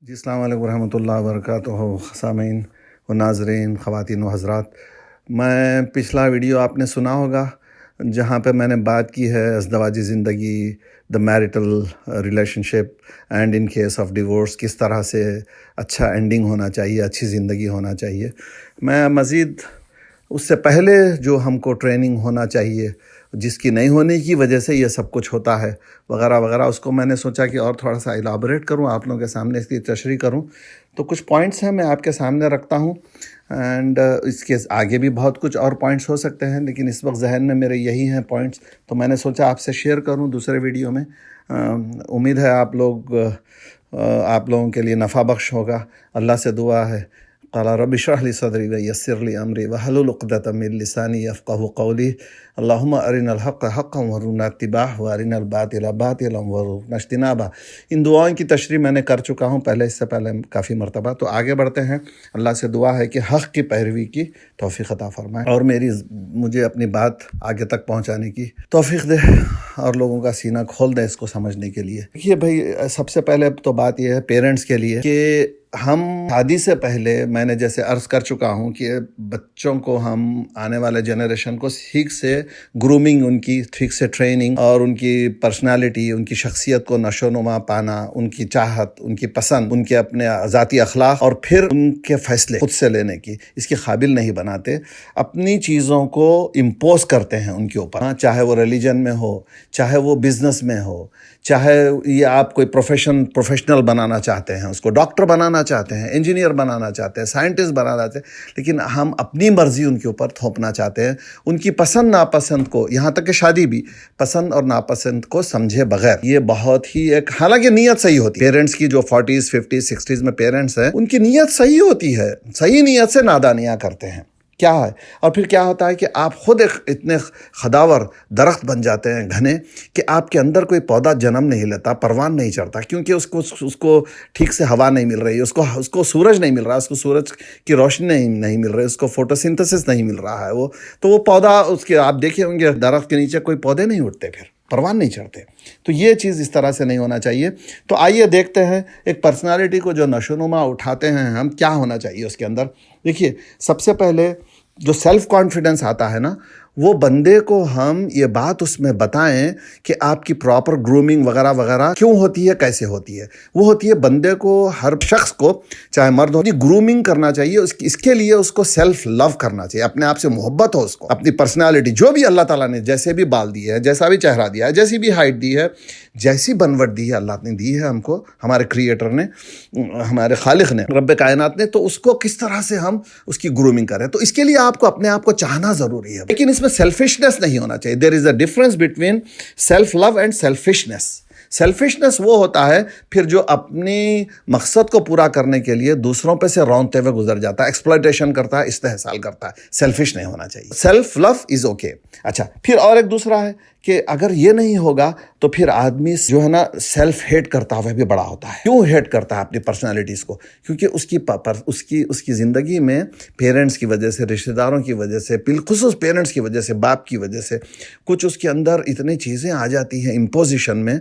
جی السلام علیکم ورحمۃ اللہ وبرکاتہ سامعین و ناظرین، خواتین و حضرات، میں پچھلا ویڈیو آپ نے سنا ہوگا جہاں پہ میں نے بات کی ہے ازدواجی زندگی، the marital relationship and in case of divorce کس طرح سے اچھا اینڈنگ ہونا چاہیے، اچھی زندگی ہونا چاہیے۔ میں مزید اس سے پہلے جو ہم کو ٹریننگ ہونا چاہیے، جس کی نہیں ہونے کی وجہ سے یہ سب کچھ ہوتا ہے وغیرہ وغیرہ، اس کو میں نے سوچا کہ اور تھوڑا سا ایلابریٹ کروں، آپ لوگوں کے سامنے اس کی تشریح کروں۔ تو کچھ پوائنٹس ہیں میں آپ کے سامنے رکھتا ہوں، اینڈ اس کے آگے بھی بہت کچھ اور پوائنٹس ہو سکتے ہیں، لیکن اس وقت ذہن میں میرے یہی ہیں پوائنٹس، تو میں نے سوچا آپ سے شیئر کروں دوسرے ویڈیو میں۔ امید ہے آپ لوگوں کے لیے نفع بخش ہوگا۔ اللہ سے دعا ہے، قال رب اشرح لي صدري ويسر لي امري واحلل عقدة من لساني يفقهوا قولي اللهم ارنا الحق حقا وارزقنا اتباعه وارنا الباطل باطلا وارزقنا اجتنابه۔ ان دعاؤں کی تشریح میں نے کر چکا ہوں پہلے، اس سے پہلے کافی مرتبہ۔ تو آگے بڑھتے ہیں، اللہ سے دعا ہے کہ حق کی پیروی کی توفیق عطا فرمائے اور مجھے اپنی بات آگے تک پہنچانے کی توفیق دے اور لوگوں کا سینہ کھول دے اس کو سمجھنے کے لیے۔ یہ بھائی سب سے پہلے تو بات یہ ہے پیرنٹس کے لیے کہ ہم شادی سے پہلے، میں نے جیسے عرض کر چکا ہوں کہ بچوں کو ہم آنے والے جنریشن کو ٹھیک سے گرومنگ، ان کی ٹھیک سے ٹریننگ اور ان کی پرسنالٹی، ان کی شخصیت کو نشو و نما پانا، ان کی چاہت، ان کی پسند، ان کے اپنے ذاتی اخلاق اور پھر ان کے فیصلے خود سے لینے کی، اس کے قابل نہیں بناتے۔ اپنی چیزوں کو امپوز کرتے ہیں ان کے اوپر، چاہے وہ ریلیجن میں ہو، چاہے وہ بزنس میں ہو، چاہے یہ آپ کوئی پروفیشنل بنانا چاہتے ہیں، اس کو ڈاکٹر بنانا چاہتے ہیں، انجینئر بنانا چاہتے ہیں، سائنٹسٹ بنانا چاہتے ہیں، لیکن ہم اپنی مرضی ان کے اوپر تھوپنا چاہتے ہیں، ان کی پسند ناپسند کو، یہاں تک کہ شادی بھی پسند اور ناپسند کو سمجھے بغیر، یہ بہت ہی ایک، حالانکہ نیت صحیح ہوتی ہے پیرنٹس کی، جو 40s 50s 60s میں پیرنٹس ہیں ان کی نیت صحیح ہوتی ہے، صحیح نیت سے نادانیاں کرتے ہیں کیا ہے، اور پھر کیا ہوتا ہے کہ آپ خود ایک اتنے خداور درخت بن جاتے ہیں گھنے کہ آپ کے اندر کوئی پودا جنم نہیں لیتا، پروان نہیں چڑھتا، کیونکہ اس کو ٹھیک سے ہوا نہیں مل رہی، اس کو سورج نہیں مل رہا، اس کو سورج کی روشنی نہیں مل رہی، اس کو فوٹوسنتھسس نہیں مل رہا ہے، تو وہ پودا، اس کے آپ دیکھے ہوں گے درخت کے نیچے کوئی پودے نہیں اٹھتے، پھر پروان نہیں چڑھتے۔ تو یہ چیز اس طرح سے نہیں ہونا چاہیے۔ تو آئیے دیکھتے ہیں ایک پرسنالٹی کو جو نشو و نما اٹھاتے ہیں ہم، کیا ہونا چاہیے اس کے اندر۔ دیکھیے، سب سے پہلے جو سیلف کانفیڈنس آتا ہے نا، وہ بندے کو ہم یہ بات اس میں بتائیں کہ آپ کی پراپر گرومنگ وغیرہ وغیرہ کیوں ہوتی ہے، کیسے ہوتی ہے۔ وہ ہوتی ہے بندے کو، ہر شخص کو، چاہے مرد ہو، گرومنگ کرنا چاہیے، اس کے لیے اس کو سیلف لو کرنا چاہیے، اپنے آپ سے محبت ہو، اس کو اپنی پرسنالٹی، جو بھی اللہ تعالیٰ نے جیسے بھی بال دی ہے، جیسا بھی چہرہ دیا ہے، جیسی بھی ہائٹ دی ہے، جیسی بنوٹ دی ہے اللہ نے دی ہے ہم کو، ہمارے کریٹر نے، ہمارے خالق نے، رب کائنات نے، تو اس کو کس طرح سے ہم اس کی گرومنگ کریں۔ تو اس کے لیے آپ کو اپنے آپ کو چاہنا ضروری ہے، لیکن اس میں سیلفشنس نہیں ہونا چاہیے۔ There is a difference between self love and selfishness. Selfishness وہ ہوتا ہے پھر جو اپنی مقصد کو پورا کرنے کے لیے دوسروں پہ سے رونتے ہوئے گزر جاتا ہے، ایکسپلائٹیشن کرتا ہے، استحصال کرتا ہے۔ سیلفش نہیں ہونا چاہیے، سیلف لو از اوکے۔ اچھا، پھر اور ایک دوسرا ہے کہ اگر یہ نہیں ہوگا تو پھر آدمی جو ہے نا سیلف ہیٹ کرتا ہوا بھی بڑا ہوتا ہے۔ کیوں ہیٹ کرتا ہے اپنی پرسنالٹیز کو؟ کیونکہ اس کی زندگی میں پیرنٹس کی وجہ سے، رشتہ داروں کی وجہ سے، بالخصوص پیرنٹس کی وجہ سے، باپ کی وجہ سے، کچھ اس کے اندر اتنی چیزیں آ جاتی ہیں امپوزیشن میں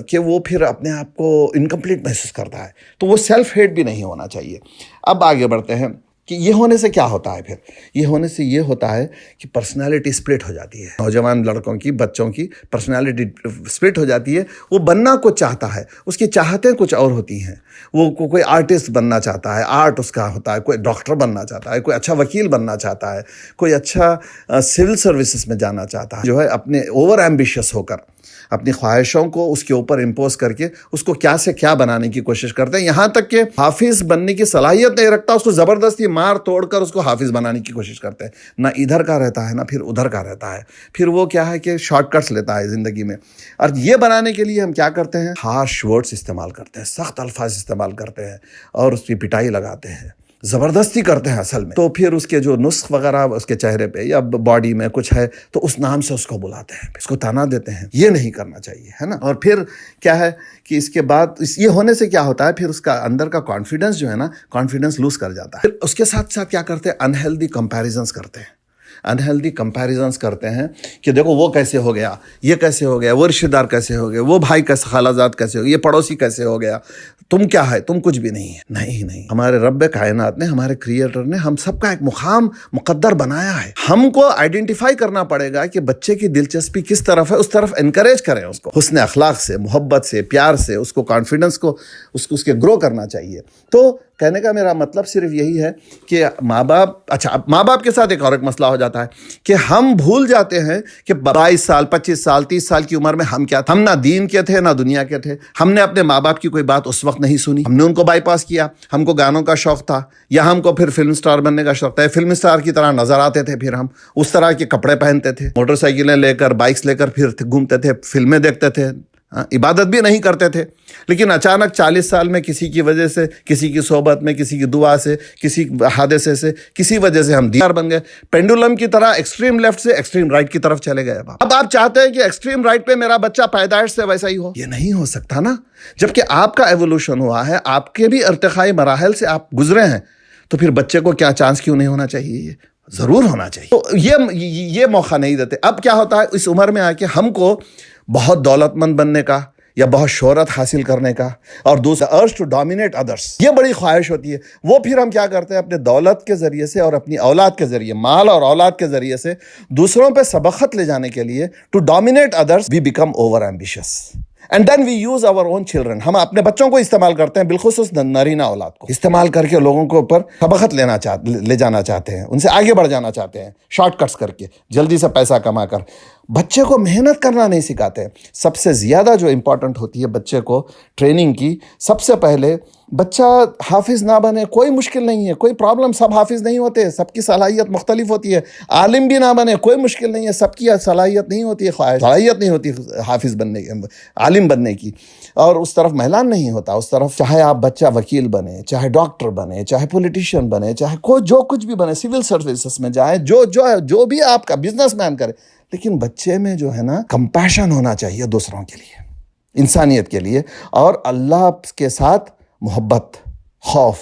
کہ وہ پھر اپنے آپ کو انکمپلیٹ محسوس کرتا ہے۔ تو وہ سیلف ہیٹ بھی نہیں ہونا چاہیے۔ اب آگے بڑھتے ہیں کہ یہ ہونے سے کیا ہوتا ہے۔ پھر یہ ہونے سے یہ ہوتا ہے کہ پرسنالٹی سپلٹ ہو جاتی ہے، نوجوان لڑکوں کی، بچوں کی پرسنالٹی سپلٹ ہو جاتی ہے۔ وہ بننا کچھ چاہتا ہے، اس کی چاہتیں کچھ اور ہوتی ہیں۔ وہ کوئی آرٹسٹ بننا چاہتا ہے، آرٹ اس کا ہوتا ہے، کوئی ڈاکٹر بننا چاہتا ہے، کوئی اچھا وکیل بننا چاہتا ہے، کوئی اچھا سول سروسز میں جانا چاہتا ہے، جو ہے اپنے اوور ایمبیشس ہو کر اپنی خواہشوں کو اس کے اوپر امپوز کر کے اس کو کیا سے کیا بنانے کی کوشش کرتے ہیں، یہاں تک کہ حافظ بننے کی صلاحیت نہیں رکھتا، اس کو زبردستی مار توڑ کر اس کو حافظ بنانے کی کوشش کرتے ہیں۔ نہ ادھر کا رہتا ہے، نہ پھر ادھر کا رہتا ہے، پھر وہ کیا ہے کہ شارٹ کٹس لیتا ہے زندگی میں۔ اور یہ بنانے کے لیے ہم کیا کرتے ہیں؟ ہارش ورڈز استعمال کرتے ہیں، سخت الفاظ استعمال کرتے ہیں اور اس کی پٹائی لگاتے ہیں، زبردستی کرتے ہیں اصل میں۔ تو پھر اس کے جو نسخ وغیرہ اس کے چہرے پہ یا باڈی میں کچھ ہے تو اس نام سے اس کو بلاتے ہیں، اس کو تانا دیتے ہیں۔ یہ نہیں کرنا چاہیے، ہے نا۔ اور پھر کیا ہے کہ اس کے بعد یہ ہونے سے کیا ہوتا ہے، پھر اس کا اندر کا کانفیڈنس جو ہے نا، کانفیڈنس لوز کر جاتا ہے۔ پھر اس کے ساتھ ساتھ کیا کرتے ہیں؟ انہیلدی کمپیریزنس کرتے ہیں، انہیلدی کمپیریزنس کرتے ہیں کہ دیکھو وہ کیسے ہو گیا، یہ کیسے ہو گیا، وہ رشتہ دار کیسے ہو گئے، وہ بھائی کیسے، خالہ زاد کیسے ہو گیا، یہ پڑوسی کیسے ہو گیا۔ تم کیا ہے، تم کچھ بھی نہیں ہے. نہیں، ہمارے رب کائنات نے، ہمارے کریٹر نے ہم سب کا ایک مقام مقدر بنایا ہے. ہم کو آئیڈینٹیفائی کرنا پڑے گا کہ بچے کی دلچسپی کس طرف ہے، اس طرف انکریج کریں، اس کو حسن اخلاق سے، محبت سے، پیار سے، اس کو کانفیڈنس کو اس کے گرو کرنا چاہیے. تو کہنے کا میرا مطلب صرف یہی ہے کہ ماں باپ کے ساتھ ایک مسئلہ ہو جاتا ہے کہ ہم بھول جاتے ہیں کہ 22 سال 25 سال 30 سال کی عمر میں ہم کیا تھے. ہم نہ دین کے تھے نہ دنیا کے تھے. ہم نے اپنے ماں باپ کی کوئی بات اس وقت نہیں سنی، ہم نے ان کو بائی پاس کیا. ہم کو گانوں کا شوق تھا یا ہم کو پھر فلم سٹار بننے کا شوق تھا. فلم سٹار کی طرح نظر آتے تھے، پھر ہم اس طرح کے کپڑے پہنتے تھے، موٹر سائیکلیں لے کر، بائکس لے کر پھر گھومتے تھے، فلمیں دیکھتے تھے، عبادت بھی نہیں کرتے تھے. لیکن اچانک 40 سال میں کسی کی وجہ سے، کسی کی صحبت میں، کسی کی دعا سے، کسی حادثے سے، کسی وجہ سے ہم دیندار بن گئے. پینڈولم کی طرح ایکسٹریم لیفٹ سے ایکسٹریم رائٹ کی طرف چلے گئے. اب آپ چاہتے ہیں کہ ایکسٹریم رائٹ پہ میرا بچہ پیدائش سے ویسا ہی ہو. یہ نہیں ہو سکتا نا. جبکہ آپ کا ایوولوشن ہوا ہے، آپ کے بھی ارتقائی مراحل سے آپ گزرے ہیں، تو پھر بچے کو کیا چانس کیوں نہیں ہونا چاہیے؟ یہ ضرور ہونا چاہیے. تو یہ موقع نہیں دیتے. اب کیا ہوتا ہے، اس عمر میں آ کے ہم کو بہت دولت مند بننے کا یا بہت شہرت حاصل کرنے کا، اور دوسرا ارج ٹو ڈومینیٹ ادرس، یہ بڑی خواہش ہوتی ہے. وہ پھر ہم کیا کرتے ہیں، اپنے دولت کے ذریعے سے اور اپنی اولاد کے ذریعے، مال اور اولاد کے ذریعے سے دوسروں پہ سبقت لے جانے کے لیے، to dominate others we become over ambitious. And then we use our own children. ہم اپنے بچوں کو استعمال کرتے ہیں، بالخصوص نارینہ اولاد کو استعمال کر کے لوگوں کے اوپر سبقت لے جانا چاہتے ہیں، ان سے آگے بڑھ جانا چاہتے ہیں، شارٹ کٹس کر کے، جلدی سے پیسہ کما کر. بچے کو محنت کرنا نہیں سکھاتے. سب سے زیادہ جو امپورٹنٹ ہوتی ہے بچے کو ٹریننگ کی، سب سے پہلے بچہ حافظ نہ بنے، کوئی مشکل نہیں ہے، کوئی پرابلم. سب حافظ نہیں ہوتے، سب کی صلاحیت مختلف ہوتی ہے. عالم بھی نہ بنے، کوئی مشکل نہیں ہے، سب کی صلاحیت نہیں ہوتی ہے، صلاحیت نہیں ہوتی حافظ بننے کی، عالم بننے کی. اور اس طرف میلان نہیں ہوتا. اس طرف چاہے آپ بچہ وکیل بنے، چاہے ڈاکٹر بنے، چاہے پولیٹیشین بنے، چاہے کوئی جو کچھ بھی بنے، سول سروسز میں جائے، جو بھی آپ کا بزنس مین کرے، لیکن بچے میں جو ہے نا کمپیشن ہونا چاہیے دوسروں کے لیے، انسانیت کے لیے، اور اللہ کے ساتھ محبت، خوف،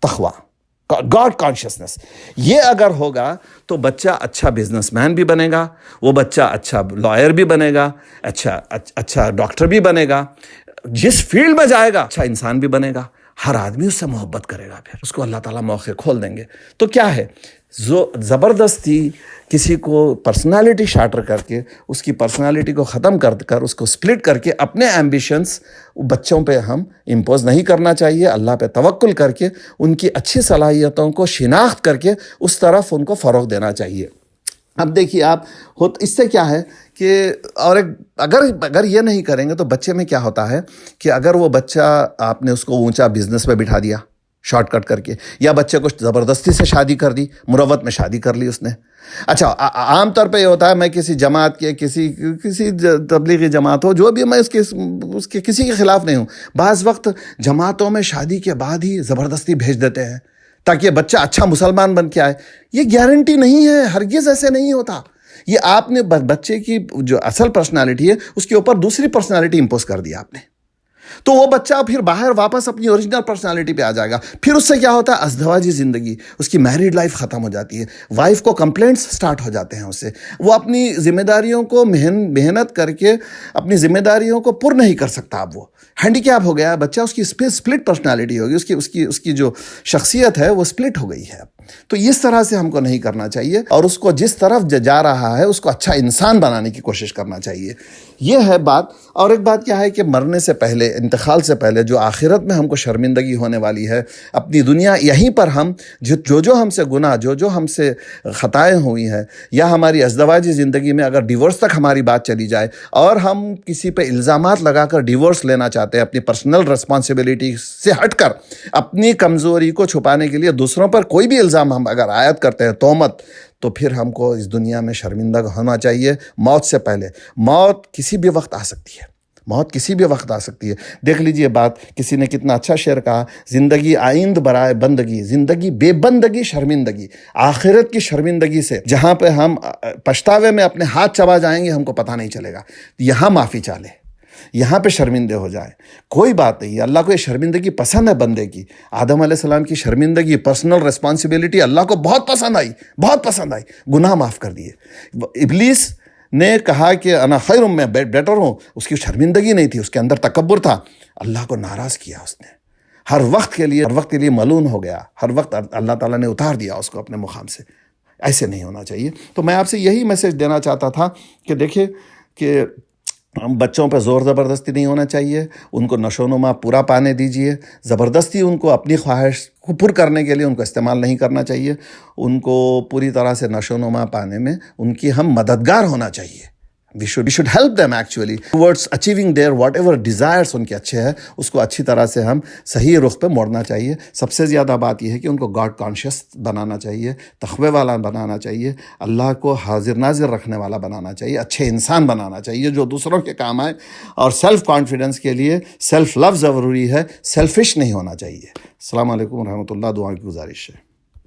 تقوی، گاڈ کانشیسنس. یہ اگر ہوگا تو بچہ اچھا بزنس مین بھی بنے گا، وہ بچہ اچھا لائر بھی بنے گا، اچھا ڈاکٹر بھی بنے گا، جس فیلڈ میں جائے گا اچھا انسان بھی بنے گا. ہر آدمی اس سے محبت کرے گا، پھر اس کو اللہ تعالیٰ موقع کھول دیں گے. تو کیا ہے، زبردستی کسی کو پرسنالٹی شارٹر کر کے، اس کی پرسنالٹی کو ختم کر اس کو سپلٹ کر کے اپنے ایمبیشنز بچوں پہ ہم امپوز نہیں کرنا چاہیے. اللہ پہ توکل کر کے، ان کی اچھی صلاحیتوں کو شناخت کر کے اس طرف ان کو فروغ دینا چاہیے. اب دیکھیے آپ، اس سے کیا ہے کہ اور اگر یہ نہیں کریں گے تو بچے میں کیا ہوتا ہے کہ اگر وہ بچہ آپ نے اس کو اونچا بزنس پہ بٹھا دیا شارٹ کٹ کر کے، یا بچے کو زبردستی سے شادی کر دی، مروت میں شادی کر لی اس نے. اچھا، عام طور پہ یہ ہوتا ہے، میں کسی جماعت کے، کسی تبلیغی جماعت ہو، جو بھی، میں اس کے کسی کے خلاف نہیں ہوں. بعض وقت جماعتوں میں شادی کے بعد ہی زبردستی بھیج دیتے ہیں تاکہ بچہ اچھا مسلمان بن کے آئے. یہ گارنٹی نہیں ہے، ہرگز ایسے نہیں ہوتا. یہ آپ نے بچے کی جو اصل پرسنالٹی ہے اس کے اوپر دوسری پرسنالٹی امپوز کر دیا آپ نے، تو وہ بچہ پھر باہر واپس اپنی اوریجنل پرسنالٹی پہ آ جائے گا. پھر اس سے کیا ہوتا ہے، ازدواجی زندگی، اس کی میریڈ لائف ختم ہو جاتی ہے. وائف کو کمپلینٹس سٹارٹ ہو جاتے ہیں اس سے. وہ اپنی ذمہ داریوں کو محنت کر کے اپنی ذمہ داریوں کو پر نہیں کر سکتا. اب وہ ہینڈی کیپ ہو گیا بچہ، اس کی سپلٹ پرسنالٹی ہوگی، اس کی جو شخصیت ہے وہ سپلٹ ہو گئی ہے. تو اس طرح سے ہم کو نہیں کرنا چاہیے، اور اس کو جس طرف جا رہا ہے اس کو اچھا انسان بنانے کی کوشش کرنا چاہیے. یہ ہے بات. اور ایک بات کیا ہے کہ مرنے سے پہلے، انتقال سے پہلے، جو آخرت میں ہم کو شرمندگی ہونے والی ہے، اپنی دنیا یہیں پر ہم جو ہم سے گناہ، جو ہم سے خطائیں ہوئی ہیں، یا ہماری ازدواجی زندگی میں اگر ڈیورس تک ہماری بات چلی جائے اور ہم کسی پہ الزامات لگا کر ڈیورس لینا چاہتے ہیں، اپنی پرسنل رسپانسبلٹی سے ہٹ کر اپنی کمزوری کو چھپانے کے لیے دوسروں پر کوئی بھی الزام ہم اگر عائد کرتے ہیں، تہمت، تو پھر ہم کو اس دنیا میں شرمندہ ہونا چاہیے موت سے پہلے. موت کسی بھی وقت آ سکتی ہے، موت کسی بھی وقت آ سکتی ہے. دیکھ لیجئے بات، کسی نے کتنا اچھا شعر کہا، زندگی آئند برائے بندگی، زندگی بے بندگی شرمندگی. آخرت کی شرمندگی سے جہاں پہ ہم پچھتاوے میں اپنے ہاتھ چبا جائیں گے، ہم کو پتہ نہیں چلے گا. یہاں معافی چالے، یہاں پہ شرمندے ہو جائیں، کوئی بات نہیں. اللہ کو یہ شرمندگی پسند ہے بندے کی. آدم علیہ السلام کی شرمندگی، پرسنل رسپانسبلٹی اللہ کو بہت پسند آئی، بہت پسند آئی. گناہ معاف کر دیے. ابلیس نے کہا کہ انا خیر، میں بیٹر ہوں، اس کی شرمندگی نہیں تھی، اس کے اندر تکبر تھا. اللہ کو ناراض کیا اس نے، ہر وقت کے لیے ملون ہو گیا، ہر وقت اللہ تعالیٰ نے اتار دیا اس کو اپنے مقام سے۔ ایسے نہیں ہونا چاہیے۔ تو میں آپ سے یہی میسج دینا چاہتا تھا کہ دیکھیں کہ بچوں پہ زور زبردستی نہیں ہونا چاہیے، ان کو نشو و نما پورا پانے دیجیے، زبردستی ان کو اپنی خواہش کو پر کرنے کے لیے ان کو استعمال نہیں کرنا چاہیے، ان کو پوری طرح سے نشو و نما پانے میں ان کی ہم مددگار ہونا چاہیے۔ we should help them actually towards achieving their whatever desires ان کے اچھے ہیں، اس کو اچھی طرح سے ہم صحیح رخ پہ موڑنا چاہیے۔ سب سے زیادہ بات یہ ہے کہ ان کو گاڈ کانشیس بنانا چاہیے، تقوی والا بنانا چاہیے، اللہ کو حاضر ناظر رکھنے والا بنانا چاہیے، اچھے انسان بنانا چاہیے جو دوسروں کے کام آئے، اور سیلف کانفیڈنس کے لیے سیلف لو ضروری ہے، سیلفش نہیں ہونا چاہیے۔ السلام علیکم ورحمۃ اللہ، دعا کی گزارش ہے۔